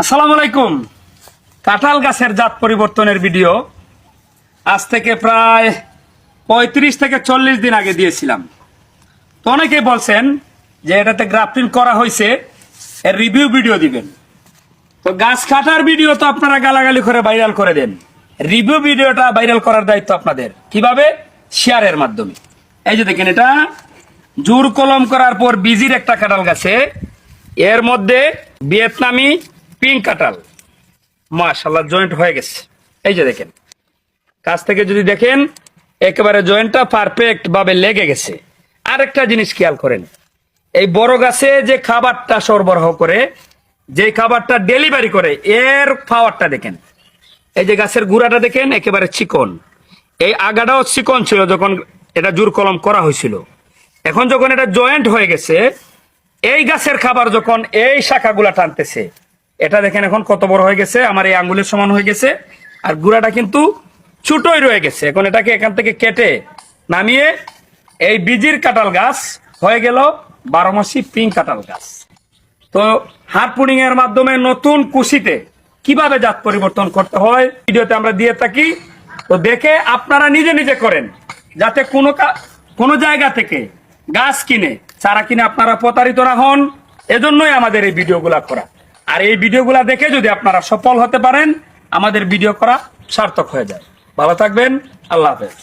আসসালামু আলাইকুম। কাঁঠাল গাছের জাত পরিবর্তনের ভিডিও আজ থেকে প্রায় 35 থেকে 40 দিন আগে দিয়েছিলাম। তো অনেকেই বলছেন যে এটাতে গ্রাফটিং করা হয়েছে, এর রিভিউ ভিডিও দিবেন। তো গাছ কাটার ভিডিও তো আপনারা গালাগালি করে ভাইরাল করে দেন, রিভিউ ভিডিওটা ভাইরাল করার দায়িত্ব আপনাদের। কিভাবে? শেয়ারের মাধ্যমে। এই যে দেখেন, এটা জোর কলম করার পর বিজির একটা কাঁঠাল গাছে, এর মধ্যে ভিয়েতনামি পিঙ্ক কাঁঠাল মাশাআল্লাহ জয়েন্ট হয়ে গেছে। এই যে দেখেন, কাছ থেকে যদি দেখেন একেবারে জয়েন্টটা পারফেক্ট ভাবে লেগে গেছে। আরেকটা জিনিস খেয়াল করেন, এই বড় গাছে যে খাবারটা সরবরাহ করে, যে খাবারটা ডেলিভারি করে, এর পাওয়ারটা দেখেন। এই যে গাছের গুড়াটা দেখেন একেবারে চিকন, এই আগাটাও চিকন ছিল যখন এটা জোর কলম করা হয়েছিল। এখন যখন এটা জয়েন্ট হয়ে গেছে, এই গাছের খাবার যখন এই শাখাগুলা টানতেছে, এটা দেখেন এখন কত বড় হয়ে গেছে, আমার এই আঙ্গুলের সমান হয়ে গেছে। আর গুড়াটা কিন্তু ছোটই রয়ে গেছে। এখন এটাকে এখান থেকে কেটে নামিয়ে এই বিজির কাঁঠাল গাছ হয়ে গেল 12 মাসি পিঙ্ক কাঁঠাল গাছ। তো হারপুডিং এর মাধ্যমে নতুন কুশিতে কিভাবে জাত পরিবর্তন করতে হয় ভিডিওতে আমরা দিয়ে থাকি। তো দেখে আপনারা নিজে নিজে করেন, যাতে কোনো জায়গা থেকে গাছ কিনে চারা কিনে আপনারা প্রতারিত না হন। এজন্যই আমাদের এই ভিডিওগুলা করা। আর এই ভিডিওগুলা দেখে যদি আপনারা সফল হতে পারেন, আমাদের ভিডিও করা সার্থক হয়ে যায়। ভালো থাকবেন, আল্লাহ হাফেজ।